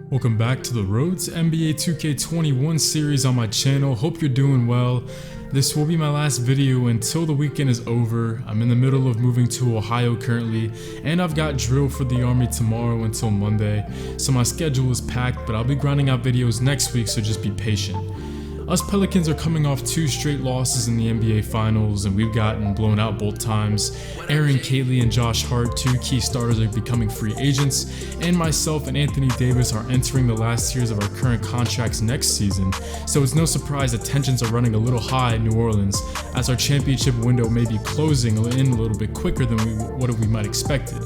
Welcome back to the Road to NBA 2K21 series on my channel. Hope you're doing well. This will be my last video until the weekend is over. I'm in the middle of moving to Ohio currently, and I've got drill for the Army tomorrow until Monday, so my schedule is packed, but I'll be grinding out videos next week, so just be patient. Us Pelicans are coming off 2 straight losses in the NBA Finals, and we've gotten blown out both times. Ahron Kately and Josh Hart, 2 key starters, are becoming free agents, and myself and Anthony Davis are entering the last years of our current contracts next season, so it's no surprise that tensions are running a little high in New Orleans, as our championship window may be closing in a little bit quicker than what we might expected.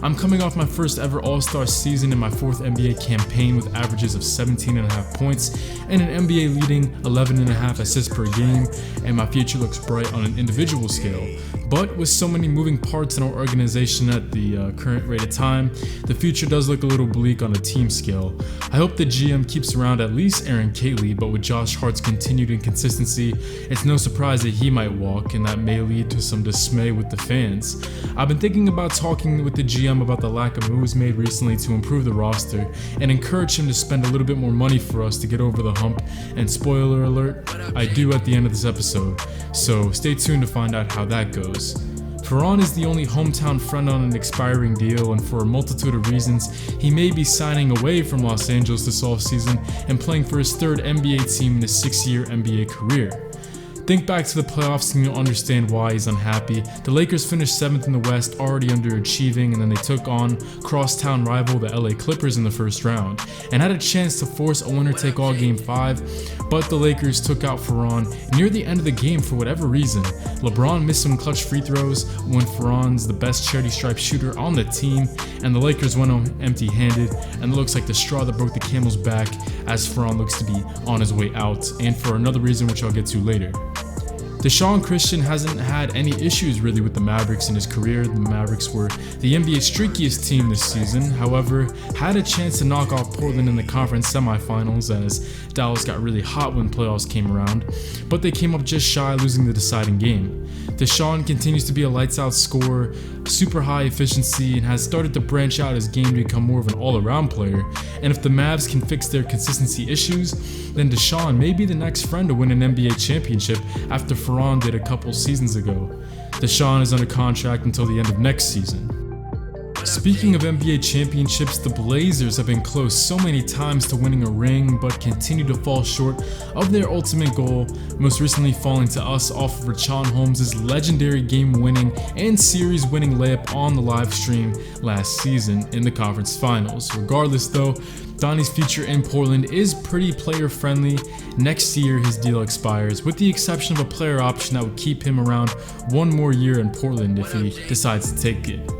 I'm coming off my first ever All-Star season in my 4th NBA campaign with averages of 17.5 points and an NBA leading 11.5 assists per game, and my future looks bright on an individual scale. But with so many moving parts in our organization at the current rate of time, the future does look a little bleak on a team scale. I hope the GM keeps around at least Ahron Kately, but with Josh Hart's continued inconsistency, it's no surprise that he might walk, and that may lead to some dismay with the fans. I've been thinking about talking with the GM about the lack of moves made recently to improve the roster and encourage him to spend a little bit more money for us to get over the hump, and spoiler alert, I do at the end of this episode, so stay tuned to find out how that goes. Ahron is the only hometown friend on an expiring deal, and for a multitude of reasons, he may be signing away from Los Angeles this offseason and playing for his 3rd NBA team in his 6-year NBA career. Think back to the playoffs and you'll understand why he's unhappy. The Lakers finished 7th in the West, already underachieving, and then they took on crosstown rival the LA Clippers in the first round, and had a chance to force a winner-take-all Game 5, but the Lakers took out Ahron near the end of the game for whatever reason. LeBron missed some clutch free throws when Ahron's the best charity stripe shooter on the team, and the Lakers went home empty-handed, and it looks like the straw that broke the camel's back, as Ahron looks to be on his way out, and for another reason which I'll get to later. Deshaun Christian hasn't had any issues really with the Mavericks in his career. The Mavericks were the NBA's streakiest team this season, however, had a chance to knock off Portland in the conference semifinals as Dallas got really hot when playoffs came around, but they came up just shy, losing the deciding game. Deshaun continues to be a lights-out scorer, super high efficiency, and has started to branch out his game to become more of an all-around player, and if the Mavs can fix their consistency issues, then Deshaun may be the next friend to win an NBA championship after Ahron did a couple seasons ago. Deshaun is under contract until the end of next season. Speaking of NBA championships, the Blazers have been close so many times to winning a ring, but continue to fall short of their ultimate goal, most recently falling to us off of Richaun Holmes' legendary game-winning and series-winning layup on the live stream last season in the conference finals. Regardless though, Donnie's future in Portland is pretty player-friendly. Next year his deal expires, with the exception of a player option that would keep him around 1 more year in Portland if he decides to take it.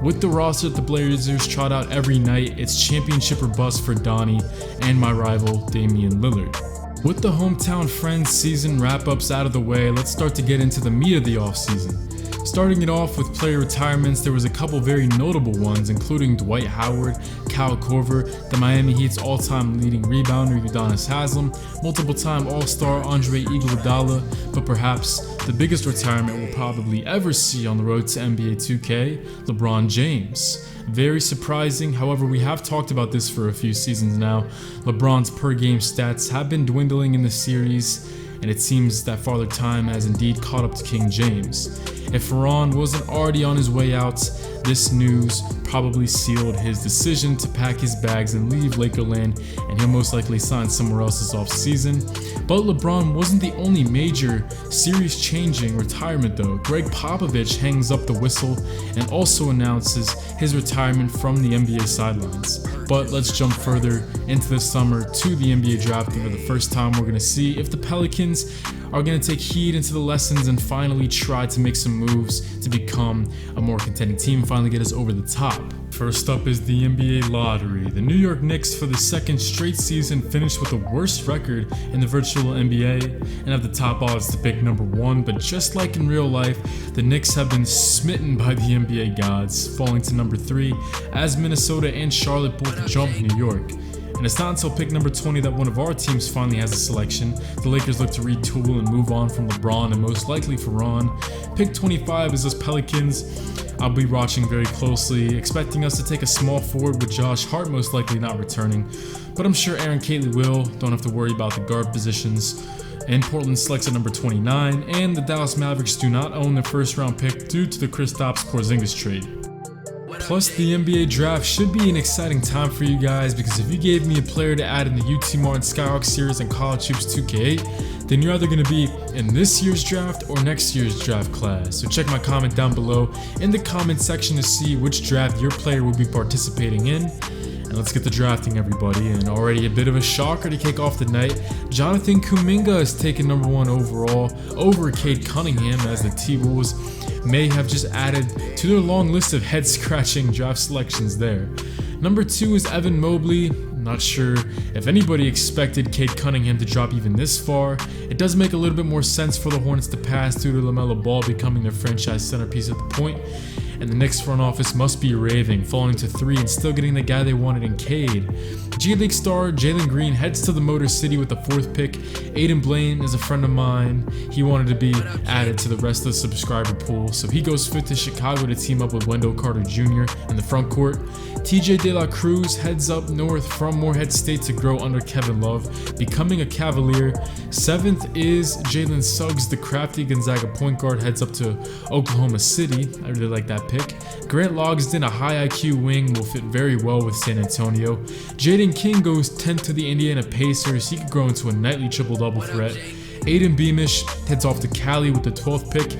With the roster that the Blazers trot out every night, it's championship or bust for Donnie and my rival Damian Lillard. With the hometown friends season wrap-ups out of the way, let's start to get into the meat of the offseason. Starting it off with player retirements, there was a couple very notable ones, including Dwight Howard, Kyle Korver, the Miami Heat's all-time leading rebounder Udonis Haslem, multiple-time All-Star Andre Iguodala, but perhaps the biggest retirement we'll probably ever see on the road to NBA 2K, LeBron James. Very surprising, however, we have talked about this for a few seasons now. LeBron's per-game stats have been dwindling in the series, and it seems that Father Time has indeed caught up to King James. If Ahron wasn't already on his way out, this news probably sealed his decision to pack his bags and leave Lakerland, and he'll most likely sign somewhere else this offseason. But LeBron wasn't the only major series-changing retirement though. Greg Popovich hangs up the whistle and also announces his retirement from the NBA sidelines. But let's jump further into the summer to the NBA draft, and for the first time we're going to see if the Pelicans are going to take heed into the lessons and finally try to make some moves to become a more contending team and finally get us over the top. First up is the NBA lottery. The New York Knicks for the 2nd straight season finished with the worst record in the virtual NBA and have the top odds to pick number 1, but just like in real life, the Knicks have been smitten by the NBA gods, falling to number 3 as Minnesota and Charlotte both jump New York. And it's not until pick number 20 that one of our teams finally has a selection. The Lakers look to retool and move on from LeBron and most likely for Ron. Pick 25 is us Pelicans. I'll be watching very closely, expecting us to take a small forward with Josh Hart most likely not returning. But I'm sure Ahron Kately will, don't have to worry about the guard positions. And Portland selects at number 29, and the Dallas Mavericks do not own their first round pick due to the Kristaps Porzingis trade. Plus, the NBA draft should be an exciting time for you guys, because if you gave me a player to add in the UT Martin Skyhawk series and College Hoops 2K8, then you're either going to be in this year's draft or next year's draft class. So check my comment down below in the comment section to see which draft your player will be participating in. And let's get to drafting, everybody. And already a bit of a shocker to kick off the night. Jonathan Kuminga is taken number 1 overall over Cade Cunningham, as the T-Wolves may have just added to their long list of head-scratching draft selections there. Number 2 is Evan Mobley. Not sure if anybody expected Cade Cunningham to drop even this far. It does make a little bit more sense for the Hornets to pass due to LaMelo Ball becoming their franchise centerpiece at the point. And the Knicks front office must be raving, falling to 3 and still getting the guy they wanted in Cade. G League star Jalen Green heads to the Motor City with the 4th pick. Aiden Blaine is a friend of mine. He wanted to be added to the rest of the subscriber pool, so he goes 5th to Chicago to team up with Wendell Carter Jr. in the front court. TJ De La Cruz heads up north from Morehead State to grow under Kevin Love, becoming a Cavalier. 7th is Jalen Suggs, the crafty Gonzaga point guard, heads up to Oklahoma City. I really like that pick. Grant Logsdon, a high IQ wing, will fit very well with San Antonio. Jaden King goes 10th to the Indiana Pacers. He could grow into a nightly triple-double threat. Aiden Beamish heads off to Cali with the 12th pick.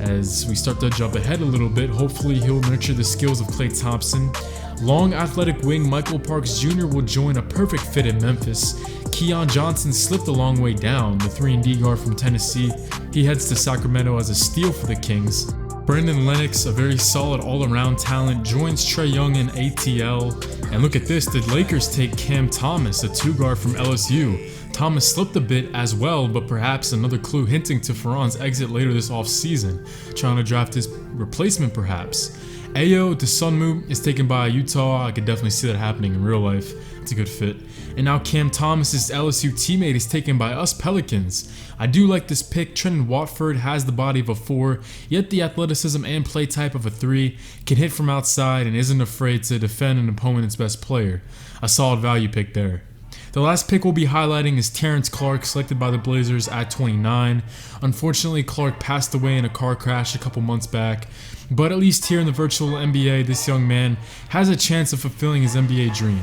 As we start to jump ahead a little bit, hopefully he'll nurture the skills of Klay Thompson. Long athletic wing Michael Parks Jr. will join a perfect fit in Memphis. Keon Johnson slipped a long way down, the 3-and-D guard from Tennessee. He heads to Sacramento as a steal for the Kings. Brandon Lennox, a very solid all-around talent, joins Trae Young in ATL. And look at this, the Lakers take Cam Thomas, a 2-guard from LSU. Thomas slipped a bit as well, but perhaps another clue hinting to Ferran's exit later this offseason, trying to draft his replacement perhaps. Ayo Dosunmu is taken by Utah. I could definitely see that happening in real life. It's a good fit. And now Cam Thomas's LSU teammate is taken by us Pelicans. I do like this pick. Trenton Watford has the body of a 4, yet the athleticism and play type of a 3, can hit from outside and isn't afraid to defend an opponent's best player. A solid value pick there. The last pick we'll be highlighting is Terrence Clark, selected by the Blazers at 29. Unfortunately, Clark passed away in a car crash a couple months back, but at least here in the virtual NBA, this young man has a chance of fulfilling his NBA dream.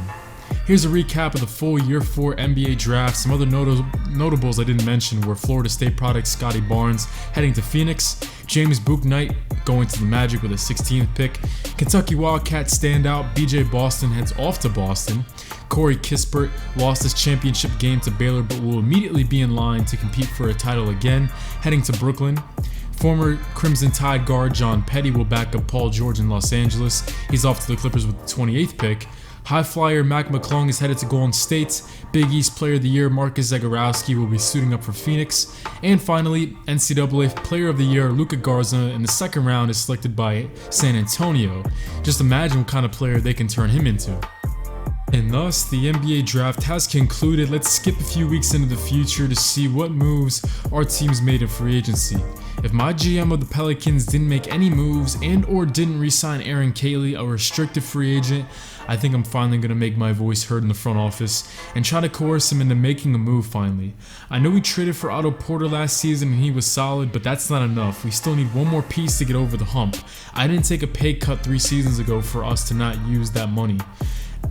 Here's a recap of the full Year 4 NBA draft. Some other notables I didn't mention were Florida State product Scotty Barnes heading to Phoenix, James Bouknight going to the Magic with a 16th pick, Kentucky Wildcats standout BJ Boston heads off to Boston, Corey Kispert lost his championship game to Baylor but will immediately be in line to compete for a title again, heading to Brooklyn. Former Crimson Tide guard John Petty will back up Paul George in Los Angeles. He's off to the Clippers with the 28th pick. High flyer Mac McClung is headed to Golden State. Big East Player of the Year Marcus Zagorowski will be suiting up for Phoenix. And finally, NCAA Player of the Year Luka Garza in the second round is selected by San Antonio. Just imagine what kind of player they can turn him into. And thus, the NBA draft has concluded. Let's skip a few weeks into the future to see what moves our teams made in free agency. If my GM of the Pelicans didn't make any moves and or didn't re-sign Ahron Kately, a restricted free agent, I think I'm finally going to make my voice heard in the front office and try to coerce him into making a move finally. I know we traded for Otto Porter last season and he was solid, but that's not enough. We still need one more piece to get over the hump. I didn't take a pay cut 3 seasons ago for us to not use that money.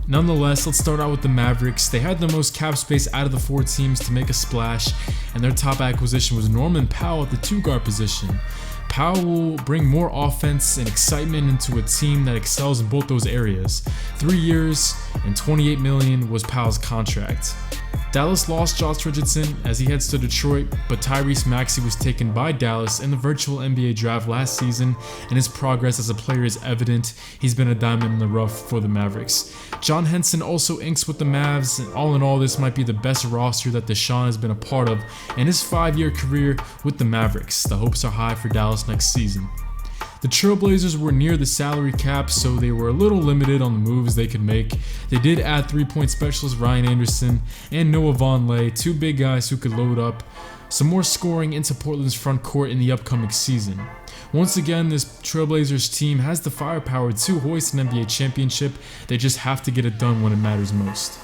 Nonetheless, let's start out with the Mavericks. They had the most cap space out of the 4 teams to make a splash, and their top acquisition was Norman Powell at the 2-guard position. Powell will bring more offense and excitement into a team that excels in both those areas. 3 years and $28 million was Powell's contract. Dallas lost Josh Richardson as he heads to Detroit, but Tyrese Maxey was taken by Dallas in the virtual NBA draft last season, and his progress as a player is evident. He's been a diamond in the rough for the Mavericks. John Henson also inks with the Mavs, and all in all, this might be the best roster that Deshaun has been a part of in his 5-year career with the Mavericks. The hopes are high for Dallas next season. The Trailblazers were near the salary cap, so they were a little limited on the moves they could make. They did add 3-point specialist Ryan Anderson and Noah Vonleh, two big guys who could load up some more scoring into Portland's front court in the upcoming season. Once again, this Trailblazers team has the firepower to hoist an NBA championship. They just have to get it done when it matters most.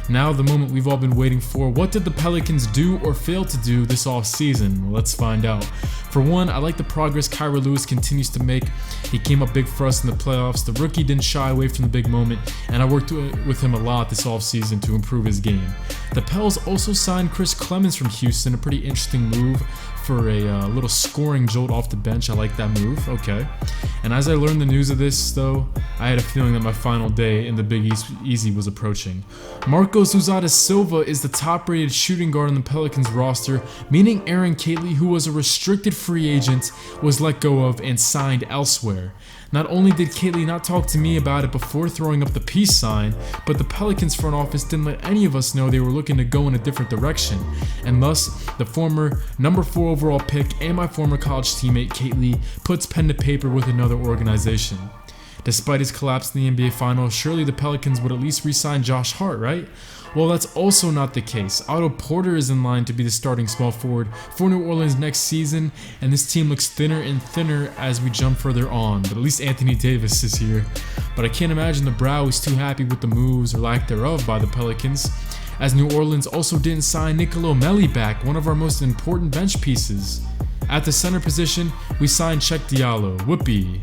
Now, the moment we've all been waiting for. What did the Pelicans do or fail to do this offseason? Well, let's find out. For one, I like the progress Kira Lewis continues to make. He came up big for us in the playoffs. The rookie didn't shy away from the big moment, and I worked with him a lot this offseason to improve his game. The Pels also signed Chris Clemens from Houston, a pretty interesting move for a little scoring jolt off the bench. I like that move, okay. And as I learned the news of this, though, I had a feeling that my final day in the Big Easy was approaching. Marcos Silva is the top-rated shooting guard on the Pelicans roster, meaning Ahron Kately, who was a restricted free agent, was let go of and signed elsewhere. Not only did Kately not talk to me about it before throwing up the peace sign, but the Pelicans front office didn't let any of us know they were looking to go in a different direction, and thus the former number 4 overall pick and my former college teammate Kately puts pen to paper with another organization. Despite his collapse in the NBA Finals, surely the Pelicans would at least re-sign Josh Hart, right? Well, that's also not the case. Otto Porter is in line to be the starting small forward for New Orleans next season, and this team looks thinner and thinner as we jump further on, but at least Anthony Davis is here. But I can't imagine the Brow is too happy with the moves or lack thereof by the Pelicans, as New Orleans also didn't sign Nicolo Melli back, one of our most important bench pieces. At the center position, we signed Cheick Diallo. Whoopee.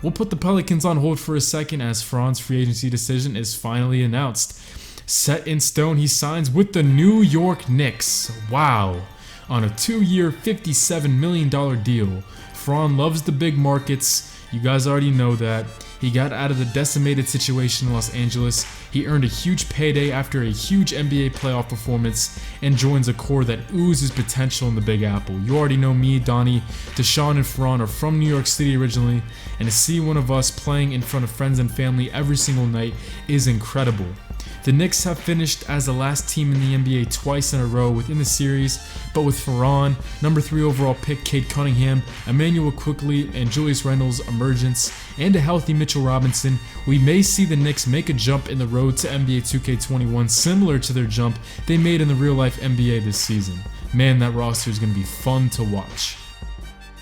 We'll put the Pelicans on hold for a second as Fran's free agency decision is finally announced. Set in stone, he signs with the New York Knicks. Wow. On a 2-year, $57 million deal. Fran loves the big markets. You guys already know that. He got out of the decimated situation in Los Angeles. He earned a huge payday after a huge NBA playoff performance and joins a core that oozes potential in the Big Apple. You already know me, Donnie, Deshaun, and Fran are from New York City originally, and to see one of us playing in front of friends and family every single night is incredible. The Knicks have finished as the last team in the NBA twice in a row within the series, but with Ferran, number 3 overall pick Cade Cunningham, Emmanuel Quickley, and Julius Randle's emergence, and a healthy Mitchell Robinson, we may see the Knicks make a jump in the road to NBA 2K21 similar to their jump they made in the real-life NBA this season. Man, that roster is going to be fun to watch.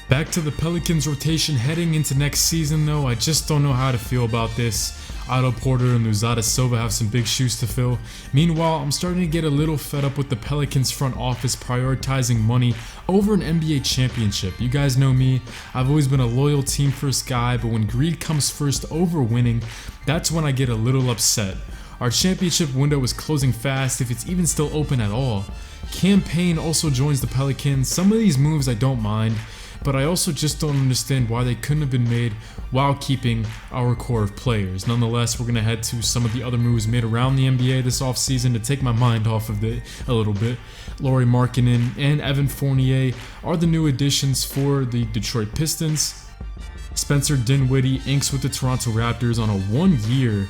Back to the Pelicans rotation heading into next season though, I just don't know how to feel about this. Otto Porter and Luzada Silva have some big shoes to fill. Meanwhile, I'm starting to get a little fed up with the Pelicans front office prioritizing money over an NBA championship. You guys know me, I've always been a loyal team first guy, but when greed comes first over winning, that's when I get a little upset. Our championship window is closing fast, if it's even still open at all. Cam Payne also joins the Pelicans. Some of these moves I don't mind, but I also just don't understand why they couldn't have been made while keeping our core of players. Nonetheless, we're going to head to some of the other moves made around the NBA this offseason to take my mind off of it a little bit. Lauri Markkanen and Evan Fournier are the new additions for the Detroit Pistons. Spencer Dinwiddie inks with the Toronto Raptors on a 1-year,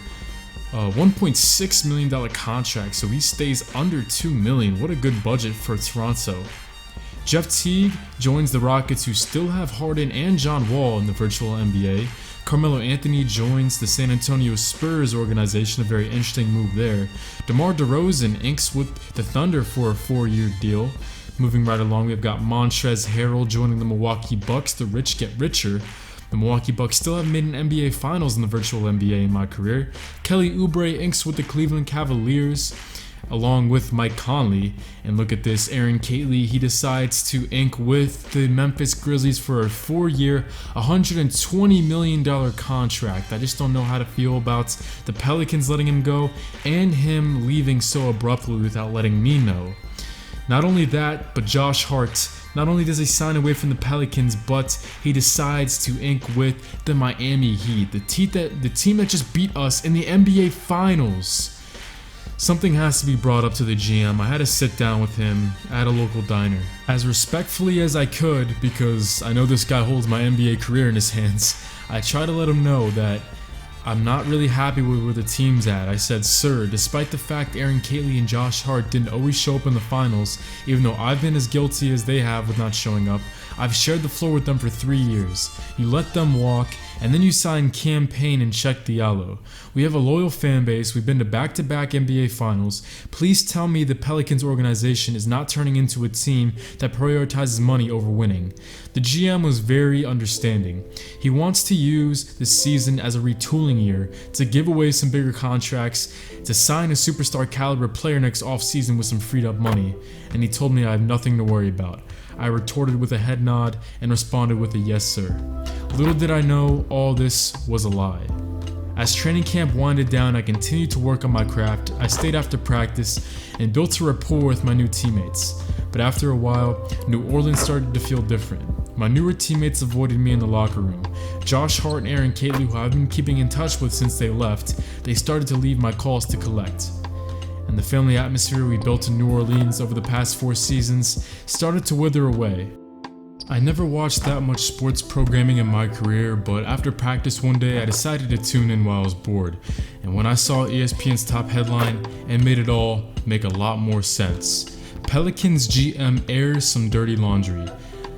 $1.6 million contract, so he stays under $2 million. What a good budget for Toronto. Jeff Teague joins the Rockets, who still have Harden and John Wall in the virtual NBA. Carmelo Anthony joins the San Antonio Spurs organization, a very interesting move there. DeMar DeRozan inks with the Thunder for a 4-year deal. Moving right along, we've got Montrezl Harrell joining the Milwaukee Bucks. The rich get richer. The Milwaukee Bucks still haven't made an NBA Finals in the virtual NBA in my career. Kelly Oubre inks with the Cleveland Cavaliers, along with Mike Conley. And look at this, Ahron Kately, he decides to ink with the Memphis Grizzlies for a 4-year, $120 million contract. I just don't know how to feel about the Pelicans letting him go and him leaving so abruptly without letting me know. Not only that, but Josh Hart, not only does he sign away from the Pelicans, but he decides to ink with the Miami Heat, the team that just beat us in the NBA Finals. Something has to be brought up to the GM. I had to sit down with him at a local diner, as respectfully as I could, because I know this guy holds my NBA career in his hands. I try to let him know that I'm not really happy with where the team's at. I said, sir, despite the fact Ahron Kately and Josh Hart didn't always show up in the finals, even though I've been as guilty as they have with not showing up, I've shared the floor with them for 3 years. You let them walk, and then you sign campaign and check Diallo. We have a loyal fan base, we've been to back-to-back NBA finals. Please tell me the Pelicans organization is not turning into a team that prioritizes money over winning. The GM was very understanding. He wants to use this season as a retooling year to give away some bigger contracts, to sign a superstar caliber player next offseason with some freed up money, and he told me I have nothing to worry about. I retorted with a head nod and responded with a yes sir. Little did I know all this was a lie. As training camp winded down, I continued to work on my craft. I stayed after practice and built a rapport with my new teammates. But after a while, New Orleans started to feel different. My newer teammates avoided me in the locker room. Josh Hart and Ahron Kately, who I've been keeping in touch with since they left, they started to leave my calls to collect. And the family atmosphere we built in New Orleans over the past 4 seasons started to wither away. I never watched that much sports programming in my career, but after practice one day I decided to tune in while I was bored. And when I saw ESPN's top headline, it made it all make a lot more sense. Pelicans GM airs some dirty laundry.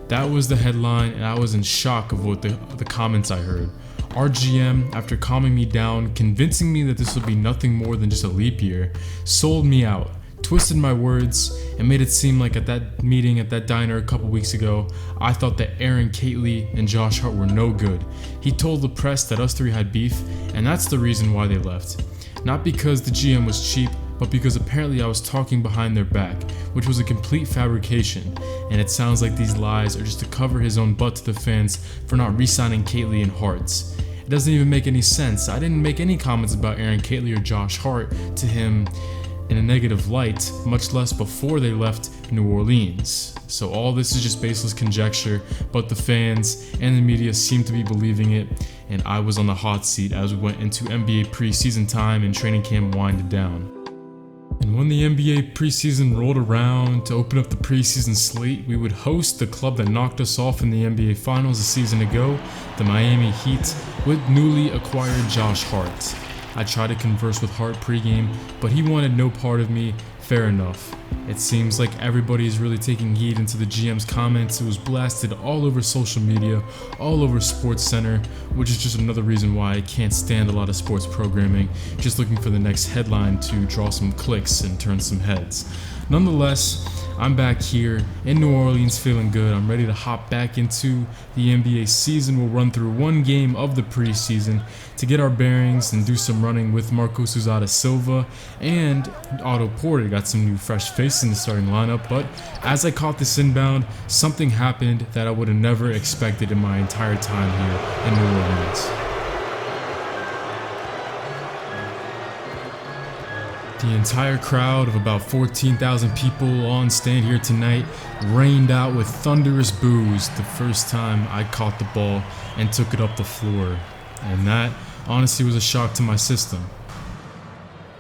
That was the headline, and I was in shock of what the comments I heard. Our GM, after calming me down, convincing me that this would be nothing more than just a leap year, sold me out, twisted my words, and made it seem like at that meeting at that diner a couple weeks ago, I thought that Ahron Kately and Josh Hart were no good. He told the press that us 3 had beef, and that's the reason why they left. Not because the GM was cheap, but because apparently I was talking behind their back, which was a complete fabrication, and it sounds like these lies are just to cover his own butt to the fans for not re-signing Kately and Hart. It doesn't even make any sense. I didn't make any comments about Ahron Kately or Josh Hart to him in a negative light, much less before they left New Orleans. So all this is just baseless conjecture, but the fans and the media seem to be believing it, and I was on the hot seat as we went into NBA preseason time and training camp winded down. And when the NBA preseason rolled around to open up the preseason slate, we would host the club that knocked us off in the NBA Finals a season ago, the Miami Heat, with newly acquired Josh Hart. I tried to converse with Hart pregame, but he wanted no part of me. Fair enough. It seems like everybody is really taking heed into the GM's comments. It was blasted all over social media, all over SportsCenter, which is just another reason why I can't stand a lot of sports programming, just looking for the next headline to draw some clicks and turn some heads. Nonetheless, I'm back here in New Orleans feeling good. I'm ready to hop back into the NBA season. We'll run through one game of the preseason to get our bearings and do some running with Marcos Silva and Otto Porter. Got some new fresh faces in the starting lineup, but as I caught this inbound, something happened that I would have never expected in my entire time here in New Orleans. The entire crowd of about 14,000 people on stand here tonight rained out with thunderous boos the first time I caught the ball and took it up the floor. And that honestly was a shock to my system.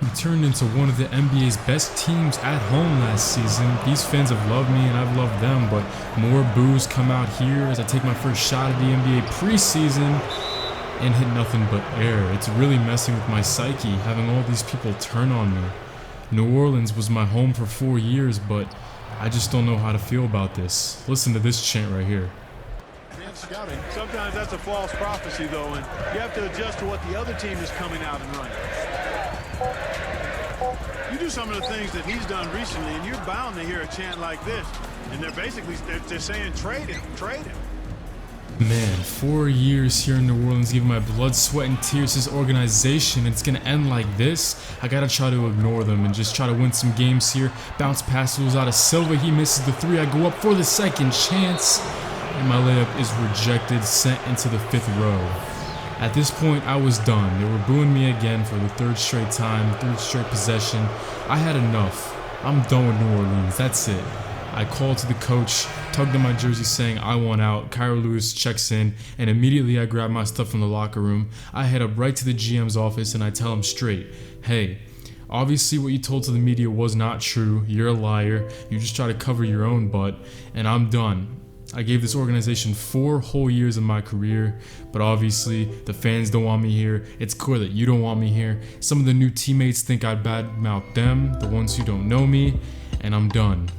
We turned into one of the NBA's best teams at home last season. These fans have loved me and I've loved them, but more boos come out here as I take my first shot at the NBA preseason and hit nothing but air. It's really messing with my psyche, having all these people turn on me. New Orleans was my home for 4 years, but I just don't know how to feel about this. Listen to this chant right here. Scouting. Sometimes that's a false prophecy, though, and you have to adjust to what the other team is coming out and running. You do some of the things that he's done recently, and you're bound to hear a chant like this. And they're saying, trade him, trade him. Man, 4 years here in New Orleans, giving my blood, sweat, and tears to this organization, and it's gonna end like this. I gotta try to ignore them and just try to win some games here. Bounce pass was out of Silva. He misses the 3. I go up for the second chance, and my layup is rejected, sent into the 5th row. At this point, I was done. They were booing me again for the 3rd straight time, 3rd straight possession. I had enough. I'm done with New Orleans. That's it. I called to the coach, tugged on my jersey saying I want out. Kyra Lewis checks in, and immediately I grab my stuff from the locker room. I head up right to the GM's office and I tell him straight, hey, obviously what you told to the media was not true. You're a liar. You just try to cover your own butt, and I'm done. I gave this organization 4 whole years of my career, but obviously the fans don't want me here. It's clear that you don't want me here. Some of the new teammates think I'd badmouth them, the ones who don't know me, and I'm done.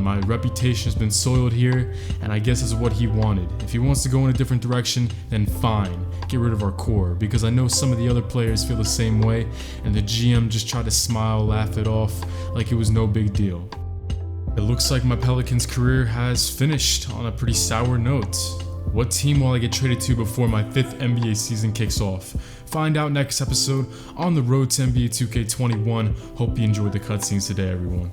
My reputation has been soiled here, and I guess this is what he wanted. If he wants to go in a different direction, then fine. Get rid of our core, because I know some of the other players feel the same way, and the GM just tried to smile, laugh it off like it was no big deal. It looks like my Pelicans career has finished on a pretty sour note. What team will I get traded to before my 5th NBA season kicks off? Find out next episode on the road to NBA 2K21. Hope you enjoyed the cutscenes today, everyone.